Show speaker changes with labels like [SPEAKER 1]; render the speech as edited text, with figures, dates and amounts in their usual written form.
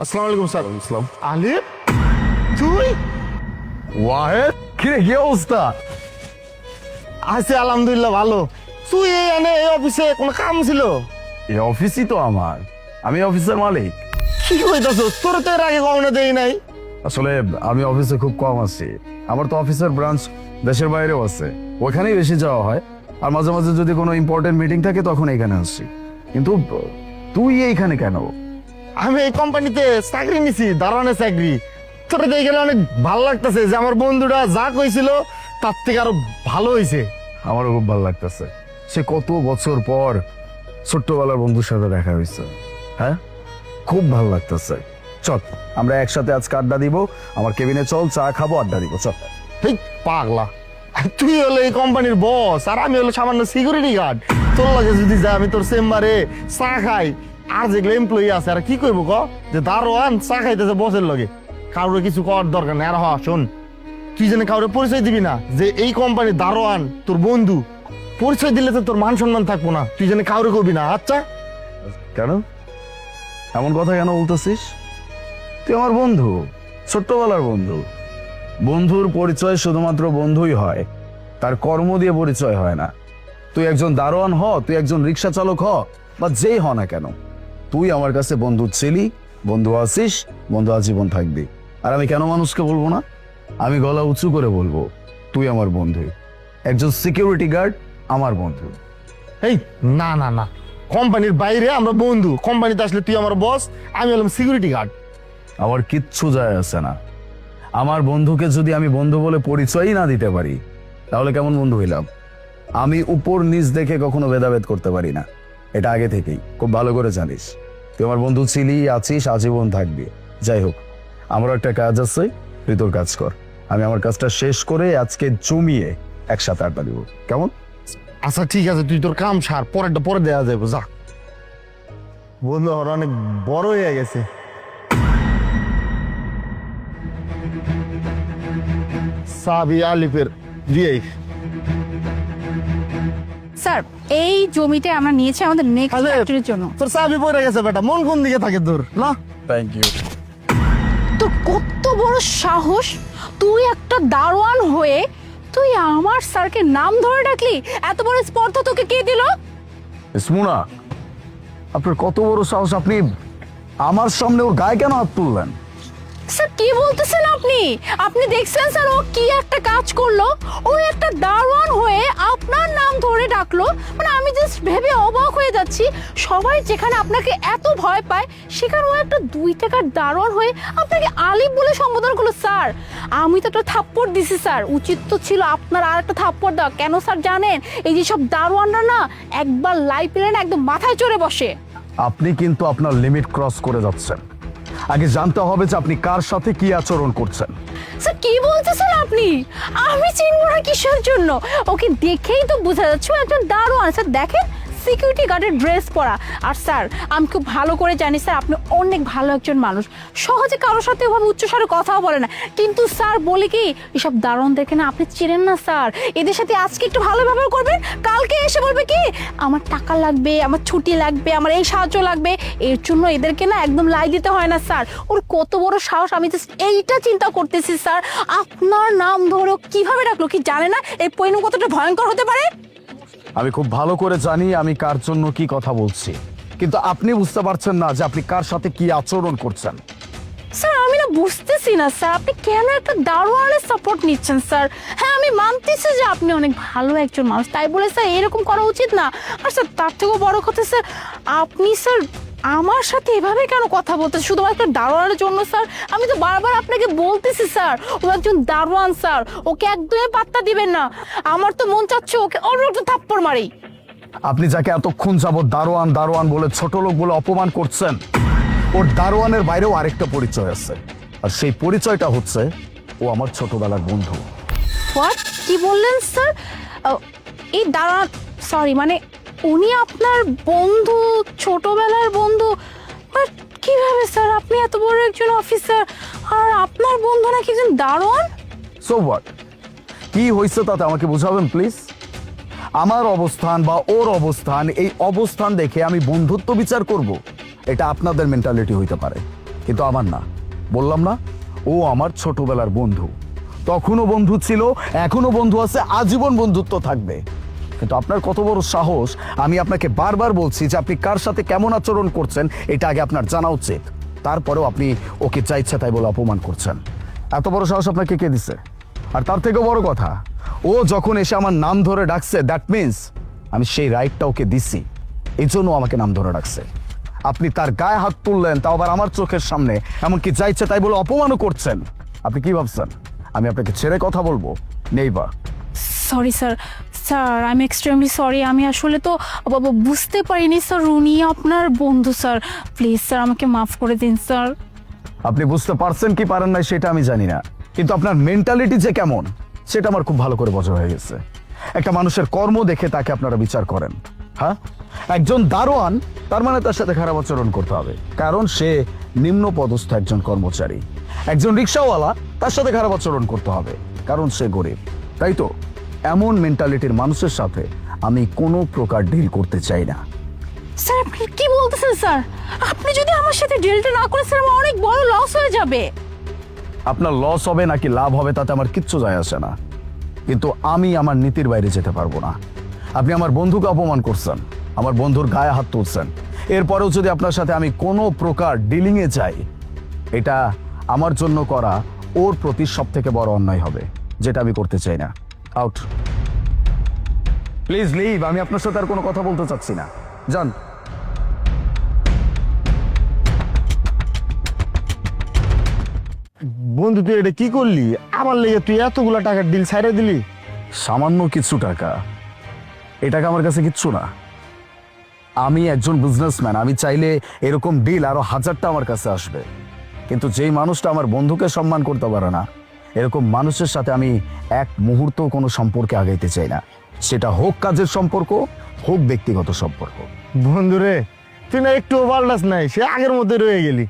[SPEAKER 1] আসসালামু আলাইকুম স্যার।
[SPEAKER 2] ইসলাম
[SPEAKER 1] আলিফ, তুই?
[SPEAKER 2] ওয়াহেদ, কিরে কি অবস্থা?
[SPEAKER 1] আছি আলহামদুলিল্লাহ ভালো। তুই এই অফিসে কোনো কাম ছিল?
[SPEAKER 2] এই অফিসই তো আমার, আমি অফিসের মালিক।
[SPEAKER 1] কি কইতাছ? তোর তো এর আগে কখনো দেই নাই।
[SPEAKER 2] আসলে আমি অফিসে খুব কম আছি, আমার তো অফিসের ব্রাঞ্চ দেশের বাইরেও আছে, ওখানেই বেশি যাওয়া হয়। আর মাঝে মাঝে যদি কোনো ইম্পর্টেন্ট মিটিং থাকে তখন এইখানে আসছি। কিন্তু তুই এইখানে কেন?
[SPEAKER 1] আমি এই কোম্পানিতে চাকরি নিছি, দারোয়ানের চাকরি। তোর দেখে গেলে অনেক ভালো লাগতেছে যে আমার বন্ধুটা যা কইছিল তার থেকে আরো ভালো হয়েছে।
[SPEAKER 2] আমারও খুব ভালো লাগতেছে, সে কত বছর পর ছোট্টবেলার বন্ধুর সাথে দেখা হয়েছে। হ্যাঁ, খুব ভালো লাগতেছে। চল আমরা একসাথে আজকে আড্ডা দিব, আমার কেবিনে চল, চা খাবো, আড্ডা দিব, চল।
[SPEAKER 1] ঠিক পাগলা, তুই হলো এই কোম্পানির বস আর আমি হলো সামান্য সিকিউরিটি গার্ড। তোর লাগে যদি যা আমি তোর চেম্বারে চা খাই, আর যেগুলো এমপ্লয়ি আছে আর কি করবো ক, যে দারোয়ান চা খাইতেছে বসের লগে, কারোর কিছু করার দরকার নেই। আর শোন, তুই যেন কারোর পরিচয় দিবি না যে এই কোম্পানির দারোয়ান তোর বন্ধু। পরিচয় দিলে তো তোর মান সম্মান থাকবো না, তুই যেন কাউরে করবি না। আচ্ছা?
[SPEAKER 2] কেন এমন কথা কেন বলতেছিস? তুই আমার বন্ধু, ছোট্টবেলার বন্ধু। বন্ধুর পরিচয় শুধুমাত্র বন্ধুই হয়, তার কর্ম দিয়ে পরিচয় হয় না। তুই একজন দারোয়ান হ, তুই একজন রিক্সা চালক হ, বা যেই হ না কেন, তুই আমার কাছে বন্ধু ছিলি, বন্ধু আছিস, বন্ধু আজীবন থাকবি। আর আমি কেন মানুষকে বলবো না? আমি গলা উঁচু করে বলবো, তুই আমার বন্ধু। একজন সিকিউরিটি গার্ড আমার বন্ধু।
[SPEAKER 1] এই না না না, কোম্পানির বাইরে আমরা বন্ধু, কোম্পানিতে আসলে তুই আমার বস, আমি হলাম সিকিউরিটি গার্ড।
[SPEAKER 2] আমার কিচ্ছু যায় আসে না। আমার বন্ধুকে যদি আমি বন্ধু বলে পরিচয়ই না দিতে পারি, তাহলে কেমন বন্ধু হইলাম? আমি উপর নিচ দেখে কখনো ভেদাভেদ করতে পারি না, এটা আগে থেকেই খুব ভালো করে জানিস। তুই আমার বন্ধু ছিলি, আছিস, আজীবন থাকবি। যাই হোক, আমার একটা কাজ আছে, তুই তোর কাজ কর। আমি আমার কাজটা শেষ করে আজকে জমিয়ে একসাথে আড্ডা দিব, কেমন?
[SPEAKER 1] আচ্ছা ঠিক আছে, তুই তোর কাম সার, পরেরটা পরে দেওয়া যাবে। যা, বন্ধু আমার অনেক বড় হয়ে গেছে। সাবি আলিফের দিয়ে
[SPEAKER 3] স্যার, এই জমিটা আমরা নিয়েছি আমাদের নেক্সট ফ্যাক্টরির জন্য।
[SPEAKER 1] তোর চাবি পড়ে গেছে বেটা, মন কোন দিকে থাকে তোর? না,
[SPEAKER 2] থ্যাংক ইউ।
[SPEAKER 3] তো কত বড় সাহস, তুই একটা দারোয়ান হয়ে তুই আমার স্যারকে নাম ধরে ডাকলি? এত বড় স্পর্ধা তোকে কে দিল?
[SPEAKER 2] ইসমুনা, আপনার কত বড় সাহস, আপনি আমার সামনে ওর গায়ে কেন হাত তুললেন?
[SPEAKER 3] স্যার কি বলতেছেন আপনি? আপনি দেখছেন স্যার ও কি একটা কাজ করলো? ও একটা দারোয়ান হয়ে আপনার নাম ধরে ডাকলো, মানে আমি জাস্ট ভেবে অবাক হয়ে যাচ্ছি। সবাই যেখানে আপনাকে এত ভয় পায়, সেখানে ও একটা 2 টাকার দারোয়ান হয়ে আপনাকে আলিফ বলে সম্বোধন করলো। স্যার আমি তো একটা থাপ্পড় দিছি স্যার, উচিত তো ছিল আপনার আর একটা থাপ্পড় দেওয়া। কেন স্যার জানেন? এই যে সব দারোয়ানরা না একবার লাইফ পেলে না একদম মাথায় চড়ে বসে।
[SPEAKER 2] আপনি কিন্তু আপনার লিমিট ক্রস করে যাচ্ছেন। আগে জানতে হবে যে আপনি কার সাথে কি আচরণ করছেন।
[SPEAKER 3] স্যার কি বলতেছেন আপনি? আমি চিনব না কিসের জন্য? ওকে দেখেই তো বোঝা যাচ্ছে ও একজন দারোয়ান। স্যার দেখেন, সিকিউরিটি গার্ডের ড্রেস পরা। আর স্যার আমি খুব ভালো করে জানি স্যার আপনি অনেক ভালো একজন মানুষ, সহজে কারোর সাথে ওভাবে উচ্চস্বরে কথাও বলে না। কিন্তু স্যার বলি কি, এসব দারোয়ানদেরকে না আপনি চেনেন না স্যার। এদের সাথে আজকে একটু ভালো ব্যবহার করবেন, কালকে এসে বলবে কি আমার টাকা লাগবে, আমার ছুটি লাগবে, আমার এই সাহায্য লাগবে। এর জন্য এদেরকে না একদম লাই দিতে হয় না স্যার। ওর কত বড় সাহস, আমি জাস্ট এইটা চিন্তা করতেছি স্যার। আপনার নাম ধরে কিভাবে ডাকলো, কি জানে না এই পরিণাম কতটা ভয়ঙ্কর হতে পারে?
[SPEAKER 2] আমি খুব ভালো করে জানি আমি কার জন্য কি কথা বলছি, কিন্তু আপনি বুঝতে পারছেন না যে আপনি কার সাথে কি আচরণ করছেন।
[SPEAKER 3] স্যার আমি না বুঝতেছি না স্যার, আপনি কেন একটা দারোয়ানের সাপোর্ট নিচ্ছেন স্যার? হ্যাঁ আমি মানতেছি যে আপনি অনেক ভালো একজন মানুষ, তাই বলে স্যার এরকম করা উচিত না। আর স্যার তার থেকেও বড় কথা স্যার, আপনি স্যার আমার সাথে এভাবে কেন কথা বলতেছেন শুধুমাত্র দারোয়ানের জন্য? স্যার আমি তো বারবার আপনাকে বলতেছি স্যার, ও একজন দারোয়ান স্যার, ওকে একদমই পাত্তা দিবেন না। আমার তো মন চাচ্ছে ওকে অন্য একটা থাপ্পড় মারি।
[SPEAKER 2] আপনি যাকে এতক্ষণ যাবত দারোয়ান দারোয়ান বলে ছোট লোক বলে অপমান করছেন, ওর দারোয়ানের বাইরেও আরেকটা পরিচয় আছে, আর সেই পরিচয়টা হচ্ছে ও আমার ছোটবেলার বন্ধু।
[SPEAKER 3] হোয়াট? কি বললেন স্যার? এই দারোয়ান, সরি মানে উনি আপনার বন্ধু, ছোটবেলার বন্ধু? বাট কিভাবে স্যার? আপনি এত বড় একজন অফিসার আর আপনার বন্ধু নাকি একজন দারোয়ান?
[SPEAKER 2] So what? কি হয়েছে তাতে আমাকে বুঝাবেন প্লিজ? আমার অবস্থান বা ওর অবস্থান, এই অবস্থান দেখে আমি বন্ধুত্ব বিচার করব, এটা আপনাদের মেন্টালিটি হইতে পারে, কিন্তু আমার না, বললাম না ও আমার ছোটবেলার বন্ধু, তখনও বন্ধু ছিল, এখনো বন্ধু আছে, আজীবন বন্ধুত্ব থাকবে। কিন্তু আপনার কত বড় সাহস, আমি আপনাকে বারবার বলছি যে আপনি কার সাথে কেমন আচরণ করছেন এটা আগে আপনার জানা উচিত। তারপরেও আপনি ওকে যা ইচ্ছা তাই বলে অপমান করছেন। এত বড় সাহস আপনাকে কে দিছে? আর তার থেকেও বড় কথা, ও যখন এসে আমার নাম ধরে ডাকছে, দ্যাট মিনস আমি সেই রাইটটা ওকে দিছি, এই জন্য আমাকে নাম ধরে ডাকছে। আপনি তার গায়ে হাত তুললেন, তাও আবার আমার চোখের সামনে, এমনকি যা ইচ্ছা তাই বলে অপমানও করছেন। আপনি কি ভাবছেন আমি আপনাকে ছেড়ে কথা বলবো? নেই বা।
[SPEAKER 3] Sorry sir, sir I am extremely sorry. আমি আসলে তো বুঝতে পারিনি স্যার উনি আপনার বন্ধু। স্যার প্লিজ স্যার আমাকে মাফ করে দিন স্যার।
[SPEAKER 2] আপনি বুঝতে পারছেন কি পারেন নাই সেটা আমি জানি না, কিন্তু আপনার মেন্টালিটি যে কেমন সেটা আমার খুব ভালো করে বোঝা হয়ে গেছে। একটা মানুষের কর্ম দেখে তাকে আপনারা বিচার করেন। হ্যাঁ, একজন দারোয়ান, তার মানে তার সাথে খারাপ আচরণ করতে হবে, কারণ সে নিম্ন পদস্থ একজন কর্মচারী। একজন রিক্সাওয়ালা, তার সাথে খারাপ আচরণ করতে হবে, কারণ সে গরিব। তাই তো এমন মেন্টালিটির মানুষের সাথে আমি কোনো প্রকার ডিল করতে চাই না।
[SPEAKER 3] স্যার আপনি কি বলতেছেন স্যার? আপনি যদি আমার সাথে ডিলটা না করেন স্যার, আমার অনেক বড় লস হয়ে যাবে।
[SPEAKER 2] আপনার লস হবে নাকি লাভ হবে তাতে আমার কিচ্ছু যায় আসে না, কিন্তু আমি আমার নীতির বাইরে যেতে পারবো না। আপনি আমার বন্ধুকে অপমান করছেন, আমার বন্ধুর গায়ে হাত তুলছেন, এরপরেও যদি আপনার সাথে আমি কোনো প্রকার ডিলিংয়ে যাই, এটা আমার জন্য করা ওর প্রতি সব থেকে বড় অন্যায় হবে, যেটা আমি করতে চাই না। Out, please leave. আমি আপনার সাথে আর কোনো কথা বলতে চাচ্ছি না, যান।
[SPEAKER 1] বন্ধু তুই এটা কি করলি? আমার লেগে তুই এতগুলা টাকার ডিল ছাইড়া দিলি?
[SPEAKER 2] সামান্য কিছু টাকা, এই টাকা আমার কাছে কিচ্ছু না। আমি একজন বিজনেসম্যান, আমি চাইলে এরকম ডিল আরো হাজারটা আমার কাছে আসবে, কিন্তু যেই মানুষটা আমার বন্ধুকে সম্মান করতে পারে না, এরকম মানুষের সাথে আমি এক মুহূর্ত কোনো সম্পর্কে আগাইতে চাই না, সেটা হোক কাজের সম্পর্ক, হোক ব্যক্তিগত সম্পর্ক।
[SPEAKER 1] বন্ধু রে, তুই না একটু পাল্টাস নাই, সে আগের মধ্যে রয়ে গেলি।